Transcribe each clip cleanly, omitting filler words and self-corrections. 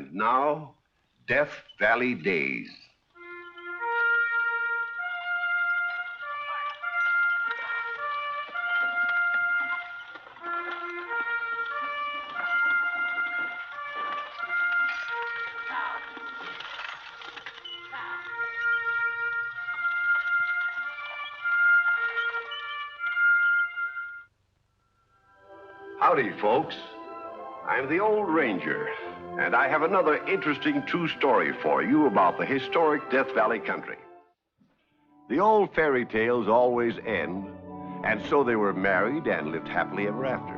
And now, Death Valley Days. Howdy, folks. I'm the old ranger, and I have another interesting true story for you about the historic Death Valley country. The old fairy tales always end, and so they were married and lived happily ever after.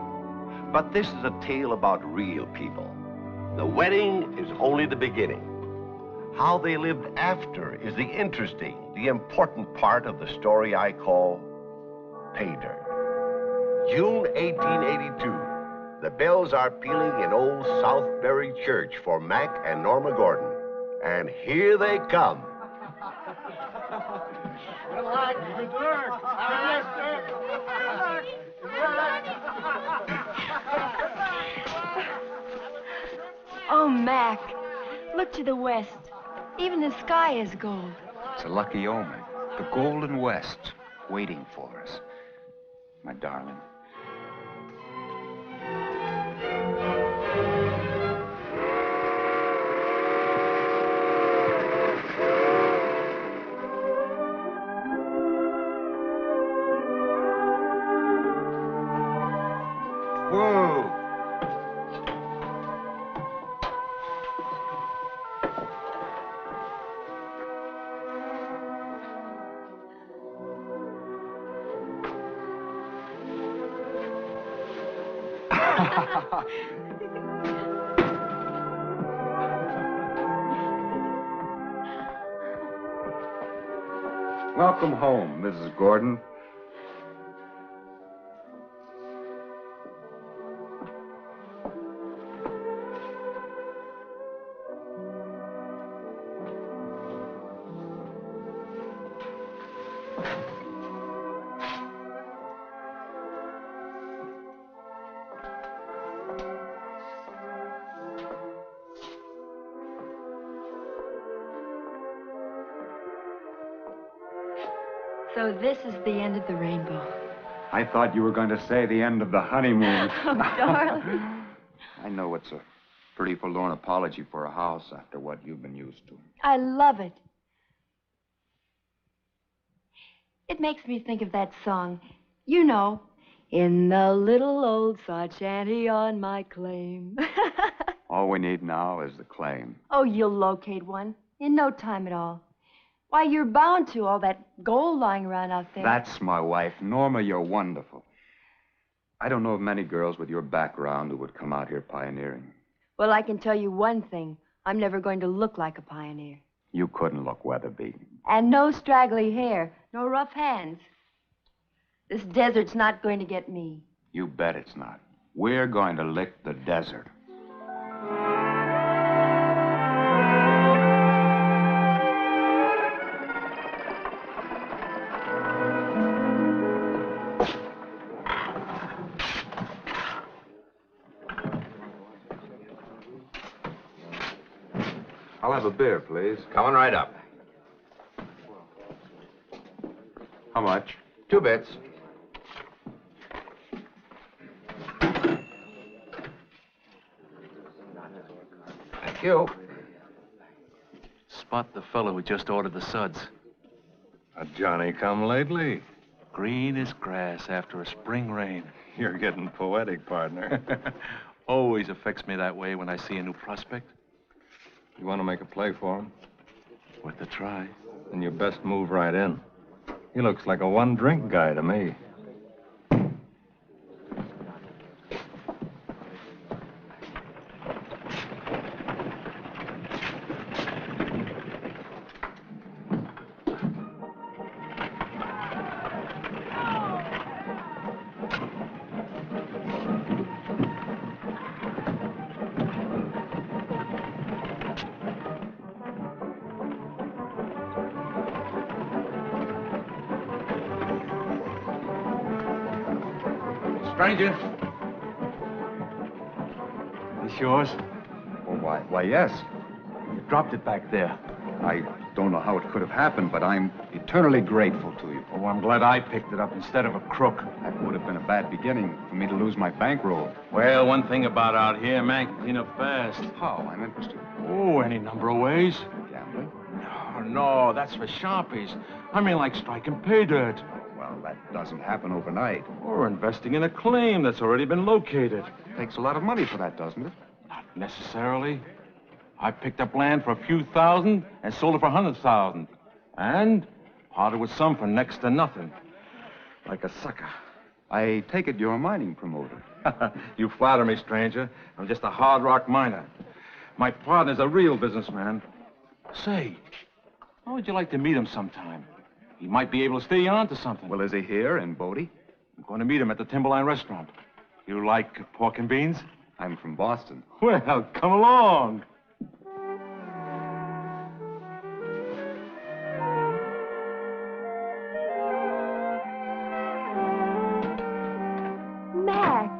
But this is a tale about real people. The wedding is only the beginning. How they lived after is the interesting, the important part of the story I call pay dirt. June 1882. The bells are pealing in old Southbury Church for Mac and Norma Gordon. And here they come. Good luck. Good luck. Oh, Mac, look to the west. Even the sky is gold. It's a lucky omen. The golden west waiting for us. My darling. Whoa! Welcome home, Mrs. Gordon. So this is the end of the rainbow. I thought you were going to say the end of the honeymoon. Oh, darling. I know it's a pretty forlorn apology for a house after what you've been used to. I love it. It makes me think of that song. You know, in the little old sod shanty on my claim. All we need now is the claim. Oh, you'll locate one in no time at all. Why, you're bound to, all that gold lying around out there. That's my wife. Norma, you're wonderful. I don't know of many girls with your background who would come out here pioneering. Well, I can tell you one thing. I'm never going to look like a pioneer. You couldn't look weather-beaten. And no straggly hair, no rough hands. This desert's not going to get me. You bet it's not. We're going to lick the desert. I'll have a beer, please. Coming right up. How much? 2 bits. Thank you. Spot the fellow who just ordered the suds. A Johnny come lately? Green as grass after a spring rain. You're getting poetic, partner. Always affects me that way when I see a new prospect. You want to make a play for him? Worth a try. Then you best move right in. He looks like a one-drink guy to me. Stranger. This yours? Oh, Why, yes. You dropped it back there. I don't know how it could have happened, but I'm eternally grateful to you. Oh, I'm glad I picked it up instead of a crook. That would have been a bad beginning for me to lose my bankroll. Well, one thing about out here, man can clean up fast. How? I'm interested. Oh, any number of ways. Gambling? No, that's for sharpies. I mean, like striking pay dirt. Well, that doesn't happen overnight. Or investing in a claim that's already been located. Takes a lot of money for that, doesn't it? Not necessarily. I picked up land for a few thousand and sold it for 100,000. And parted with some for next to nothing. Like a sucker. I take it you're a mining promoter. You flatter me, stranger. I'm just a hard rock miner. My partner's a real businessman. Say, how would you like to meet him sometime? He might be able to steer you on to something. Well, is he here in Bodie? I'm going to meet him at the Timberline restaurant. You like pork and beans? I'm from Boston. Well, come along. Mac.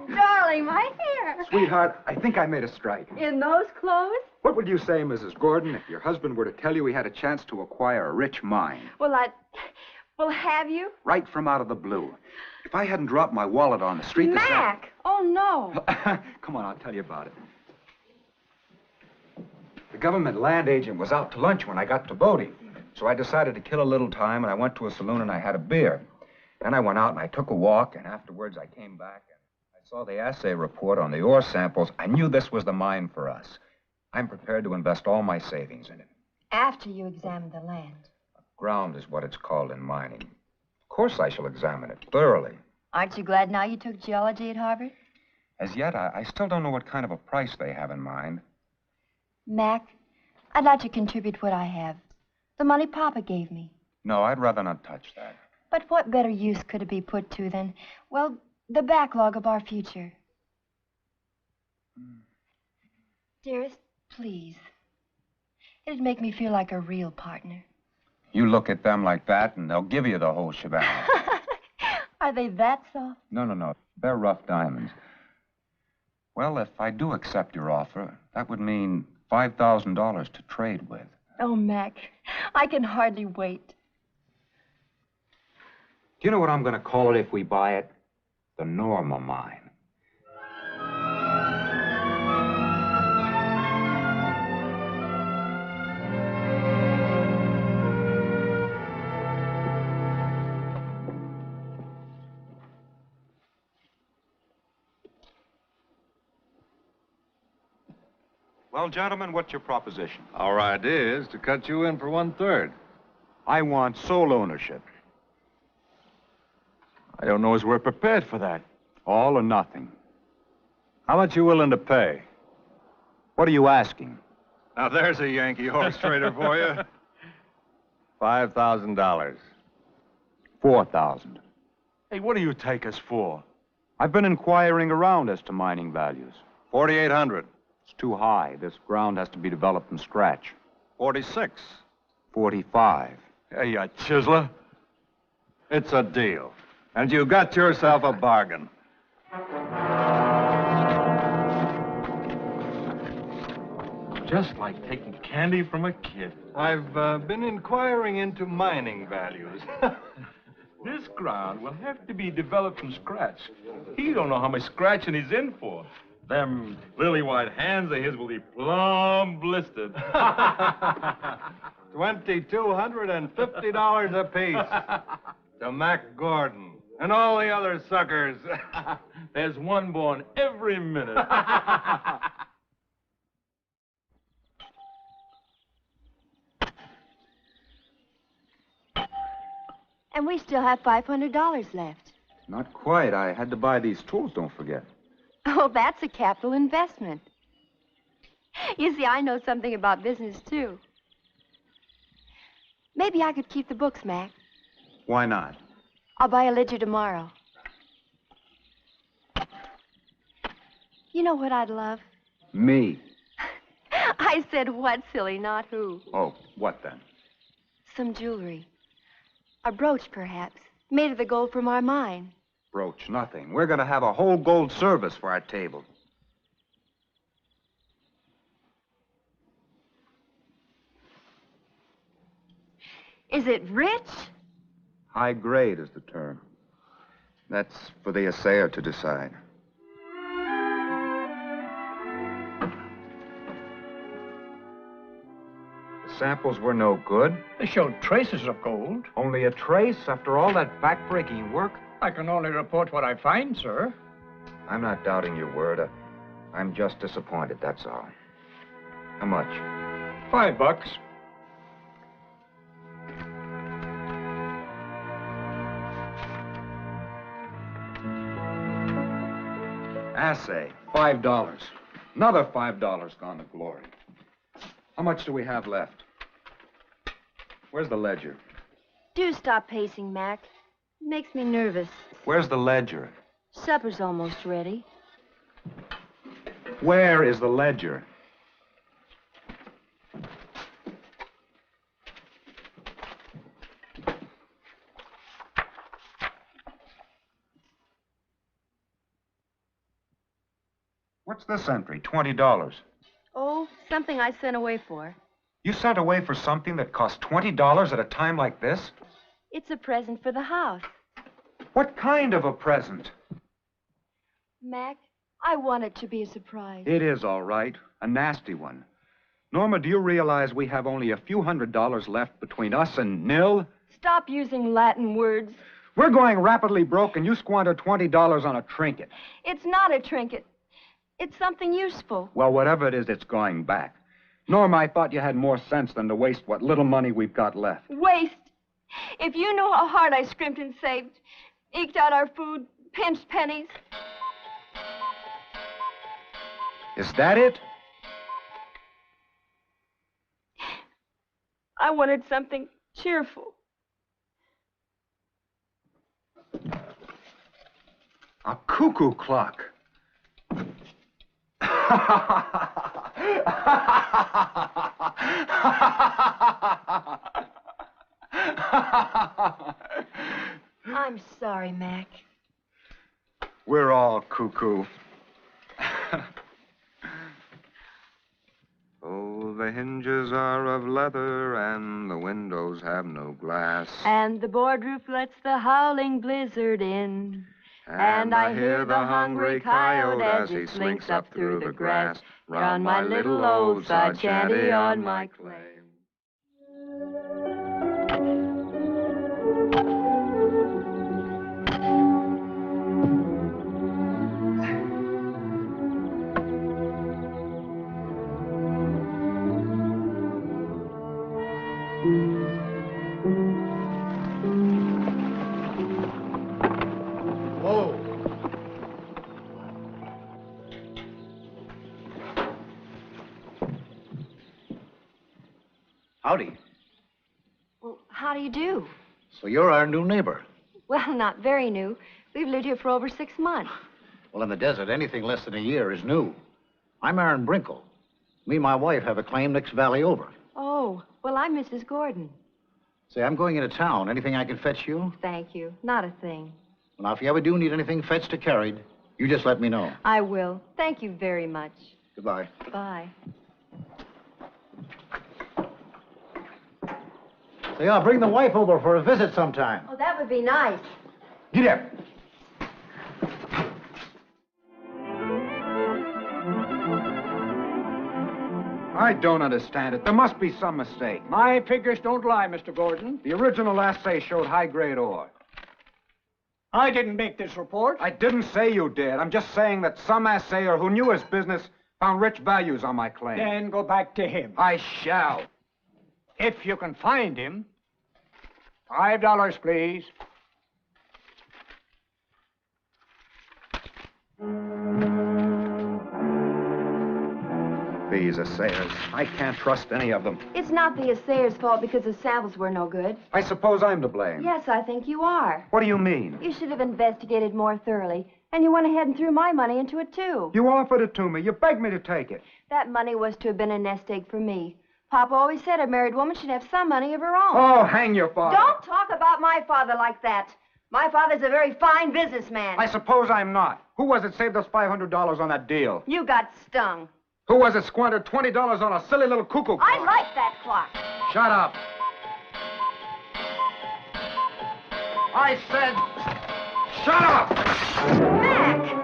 Darling, my hair. Sweetheart, I think I made a strike. In those clothes? What would you say, Mrs. Gordon, if your husband were to tell you he had a chance to acquire a rich mine? Well, have you? Right from out of the blue. If I hadn't dropped my wallet on the street... Mac! Oh, no. Come on, I'll tell you about it. The government land agent was out to lunch when I got to Bodie. So I decided to kill a little time, and I went to a saloon and I had a beer. Then I went out and I took a walk, and afterwards I came back and I saw the assay report on the ore samples. I knew this was the mine for us. I'm prepared to invest all my savings in it. After you examine the land. Ground is what it's called in mining. Of course I shall examine it thoroughly. Aren't you glad now you took geology at Harvard? As yet, I still don't know what kind of a price they have in mind. Mac, I'd like to contribute what I have. The money Papa gave me. No, I'd rather not touch that. But what better use could it be put to than, well, the backlog of our future? Dearest, please. It'd make me feel like a real partner. You look at them like that, and they'll give you the whole shebang. Are they that soft? No. They're rough diamonds. Well, if I do accept your offer, that would mean $5,000 to trade with. Oh, Mac, I can hardly wait. Do you know what I'm going to call it if we buy it? The Norma Mine. Well, gentlemen, what's your proposition? Our idea is to cut you in for 1/3. I want sole ownership. I don't know as we're prepared for that. All or nothing. How much you willing to pay? What are you asking? Now, there's a Yankee horse trader for you. $5,000. 4,000. Hey, what do you take us for? I've been inquiring around as to mining values. 4,800. It's too high. This ground has to be developed from scratch. 46. 45. Hey, you chiseler. It's a deal. And you got yourself a bargain. Just like taking candy from a kid. I've been inquiring into mining values. This ground will have to be developed from scratch. He don't know how much scratching he's in for. Them lily-white hands of his will be plumb blistered. $2,250 apiece. To Mac Gordon and all the other suckers. There's one born every minute. And we still have $500 left. Not quite. I had to buy these tools, don't forget. Oh, that's a capital investment. You see, I know something about business, too. Maybe I could keep the books, Mac. Why not? I'll buy a ledger tomorrow. You know what I'd love? Me. I said what, silly, not who. Oh, what then? Some jewelry. A brooch, perhaps, made of the gold from our mine. Brooch, nothing. We're going to have a whole gold service for our table. Is it rich? High grade is the term. That's for the assayer to decide. The samples were no good. They showed traces of gold. Only a trace after all that backbreaking work? I can only report what I find, sir. I'm not doubting your word. I'm just disappointed, that's all. How much? $5. Assay, $5. Another $5 gone to glory. How much do we have left? Where's the ledger? Do stop pacing, Mac. It makes me nervous. Where's the ledger? Supper's almost ready. Where is the ledger? What's this entry? $20. Oh, something I sent away for. You sent away for something that cost $20 at a time like this? It's a present for the house. What kind of a present? Mac, I want it to be a surprise. It is all right. A nasty one. Norma, do you realize we have only a few $100s left between us and nil? Stop using Latin words. We're going rapidly broke, and you squander $20 on a trinket. It's not a trinket. It's something useful. Well, whatever it is, it's going back. Norma, I thought you had more sense than to waste what little money we've got left. Waste? If you knew how hard I scrimped and saved, eked out our food, pinched pennies. Is that it? I wanted something cheerful. A cuckoo clock. I'm sorry, Mac. We're all cuckoo. Oh, the hinges are of leather and the windows have no glass. And the board roof lets the howling blizzard in. And I hear the hungry coyote as he slinks up through the grass round my little old sod shanty on my claim. Howdy. Well, how do you do? So you're our new neighbor. Well, not very new. We've lived here for over 6 months. Well, in the desert, anything less than a year is new. I'm Aaron Brinkle. Me and my wife have a claim next valley over. Oh, well, I'm Mrs. Gordon. Say, I'm going into town. Anything I can fetch you? Thank you. Not a thing. Well, now, if you ever do need anything fetched or carried, you just let me know. I will. Thank you very much. Goodbye. Bye. Say, I'll bring the wife over for a visit sometime. Oh, that would be nice. Get up. I don't understand it. There must be some mistake. My figures don't lie, Mr. Gordon. The original assay showed high-grade ore. I didn't make this report. I didn't say you did. I'm just saying that some assayer who knew his business found rich values on my claim. Then go back to him. I shall. If you can find him. $5, please. These assayers, I can't trust any of them. It's not the assayer's fault because the samples were no good. I suppose I'm to blame. Yes, I think you are. What do you mean? You should have investigated more thoroughly. And you went ahead and threw my money into it, too. You offered it to me. You begged me to take it. That money was to have been a nest egg for me. Papa always said a married woman should have some money of her own. Oh, hang your father. Don't talk about my father like that. My father's a very fine businessman. I suppose I'm not. Who was it saved us $500 on that deal? You got stung. Who was it squandered $20 on a silly little cuckoo clock? I like that clock. Shut up. I said, shut up! Mac!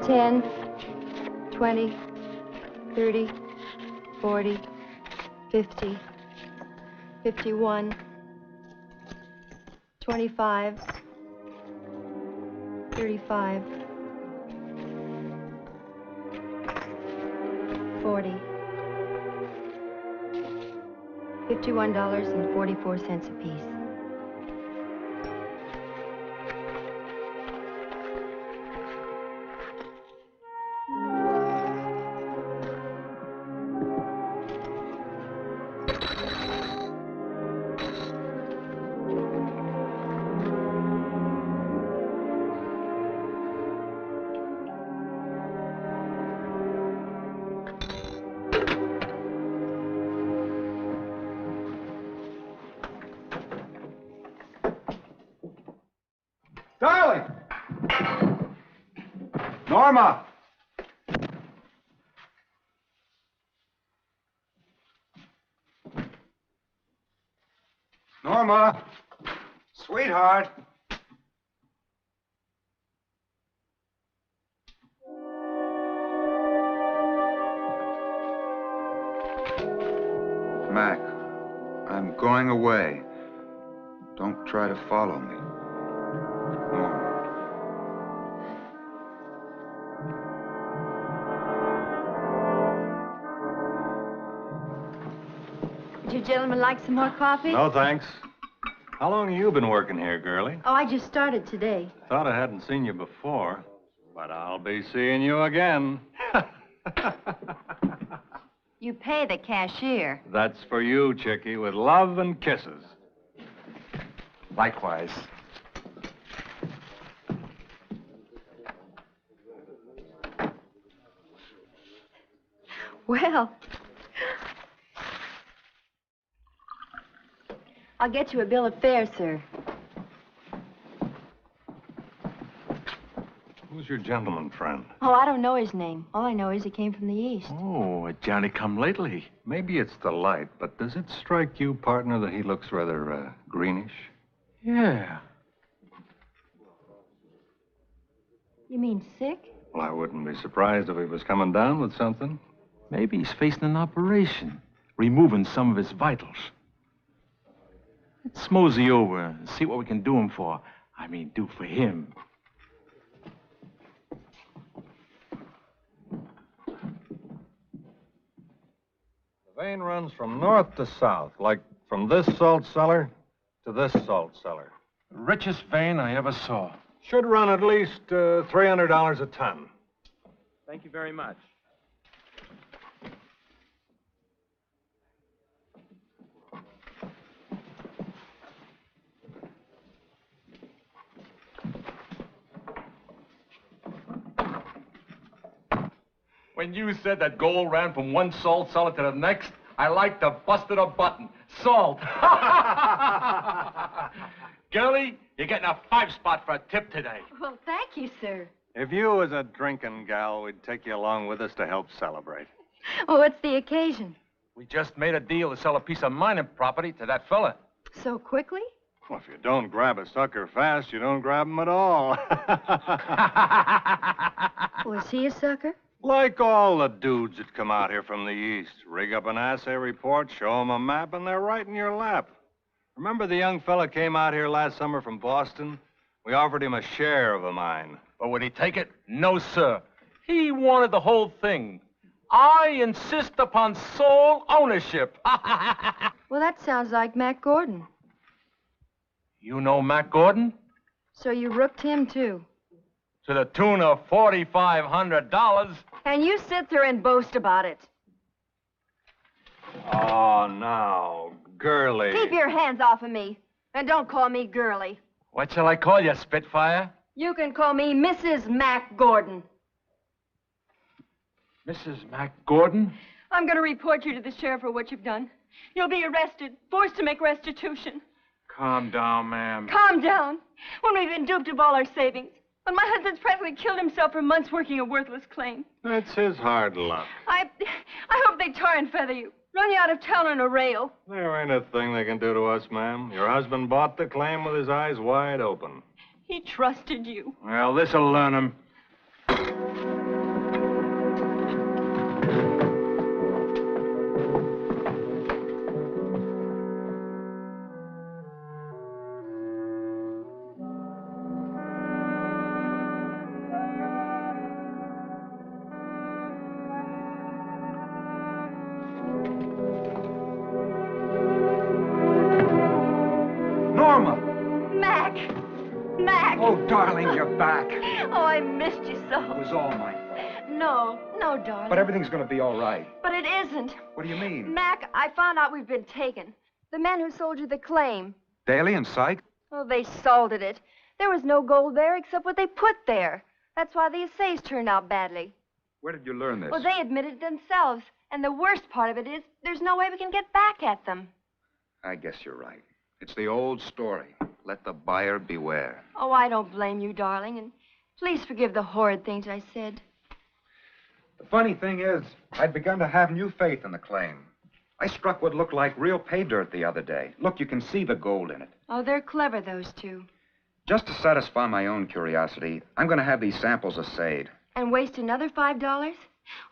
$10, $20, $30, $40, $50, $51, $25, $35, $40, $51.44 apiece. Darling! Norma! Norma! Sweetheart! Mac, I'm going away. Don't try to follow me. Norma. Would you gentlemen like some more coffee? No, thanks. How long have you been working here, girlie? Oh, I just started today. Thought I hadn't seen you before, but I'll be seeing you again. You pay the cashier. That's for you, Chickie, with love and kisses. Likewise. Well, I'll get you a bill of fare, sir. Who's your gentleman friend? Oh, I don't know his name. All I know is he came from the East. Oh, a Johnny-come-lately. Maybe it's the light, but does it strike you, partner, that he looks rather, greenish? Yeah. You mean sick? Well, I wouldn't be surprised if he was coming down with something. Maybe he's facing an operation, removing some of his vitals. Let's mosey over and see what we can do him for. I mean, do for him. The vein runs from north to south, like from this salt cellar to this salt cellar. The richest vein I ever saw. Should run at least $300 a ton. Thank you very much. When you said that gold ran from one salt cellar to the next, I like to busted a button. Salt. Girlie, you're getting a 5-spot for a tip today. Well, thank you, sir. If you was a drinking gal, we'd take you along with us to help celebrate. Oh, what's the occasion? We just made a deal to sell a piece of mining property to that fella. So quickly? Well, if you don't grab a sucker fast, you don't grab him at all. Was he a sucker? Like all the dudes that come out here from the east. Rig up an assay report, show them a map, and they're right in your lap. Remember the young fella came out here last summer from Boston? We offered him a share of a mine. But would he take it? No, sir. He wanted the whole thing. I insist upon sole ownership. Well, that sounds like Mac Gordon. You know Mac Gordon? So you rooked him, too. To the tune of $4,500. And you sit there and boast about it. Oh, now, girlie. Keep your hands off of me. And don't call me girly. What shall I call you, Spitfire? You can call me Mrs. Mac Gordon. Mrs. Mac Gordon? I'm going to report you to the sheriff for what you've done. You'll be arrested, forced to make restitution. Calm down, ma'am. Calm down. When we've been duped of all our savings. When my husband's practically killed himself for months working a worthless claim. That's his hard luck. I hope they tar and feather you. Run you out of town on a rail. There ain't a thing they can do to us, ma'am. Your husband bought the claim with his eyes wide open. He trusted you. Well, this'll learn him. Oh, darling, you're back. Oh, I missed you so. It was all my fault. No, darling. But everything's going to be all right. But it isn't. What do you mean? Mac, I found out we've been taken. The men who sold you the claim. Daly and Syke? Oh, they salted it. There was no gold there except what they put there. That's why the assays turned out badly. Where did you learn this? Well, they admitted it themselves. And the worst part of it is there's no way we can get back at them. I guess you're right. It's the old story. Let the buyer beware. Oh, I don't blame you, darling. And please forgive the horrid things I said. The funny thing is, I'd begun to have new faith in the claim. I struck what looked like real pay dirt the other day. Look, you can see the gold in it. Oh, they're clever, those two. Just to satisfy my own curiosity, I'm going to have these samples assayed. And waste another $5?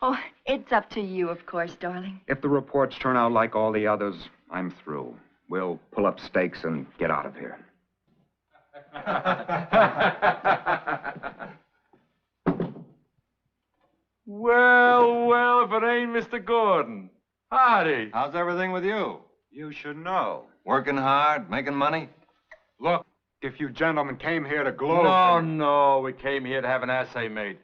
Oh, it's up to you, of course, darling. If the reports turn out like all the others, I'm through. We'll pull up stakes and get out of here. Well, if it ain't Mr. Gordon. Howdy. How's everything with you? You should know. Working hard, making money? Look, if you gentlemen came here to gloat... No, we came here to have an assay made.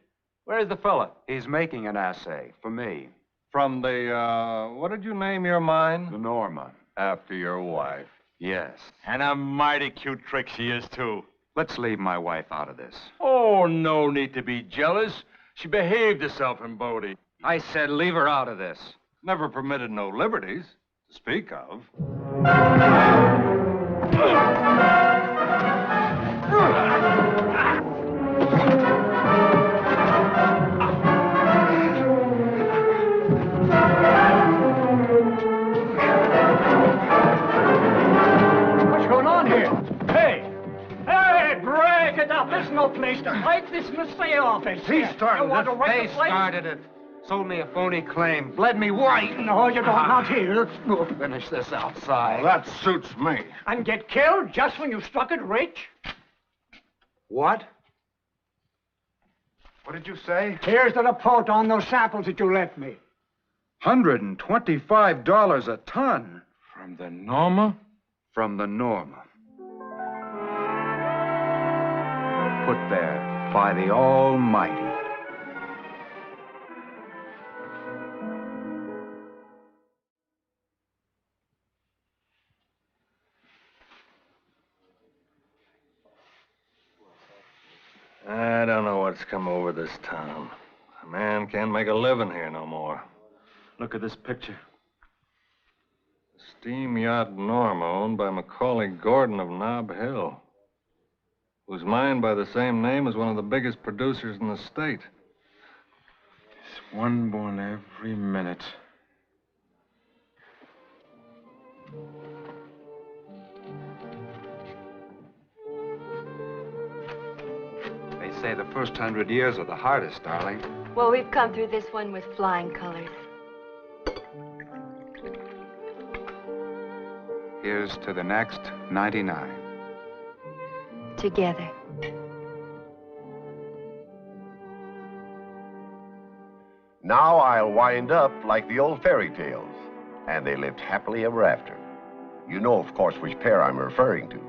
Where's the fella? He's making an assay for me. From the, what did you name your mine? The Norma. After your wife. Yes. And a mighty cute trick she is, too. Let's leave my wife out of this. Oh, no need to be jealous. She behaved herself in Bodie. I said leave her out of this. Never permitted no liberties to speak of. What's going on here? Hey, break it up. There's no place to fight. This is the sale office. He started it. They started it. Sold me a phony claim. Bled me white. No, you don't. Not here. We'll finish this outside. That suits me. And get killed just when you struck it rich? What? What did you say? Here's the report on those samples that you left me. $125 a ton. From the Norma? From the Norma. Put there by the Almighty. I don't know what's come over this town. A man can't make a living here no more. Look at this picture. Steam yacht Norma, owned by Macaulay Gordon of Nob Hill, who's mined by the same name as one of the biggest producers in the state. There's one born every minute. They say the first 100 years are the hardest, darling. Well, we've come through this one with flying colors. Here's to the next 99. Together. Now I'll wind up like the old fairy tales. And they lived happily ever after. You know, of course, which pair I'm referring to.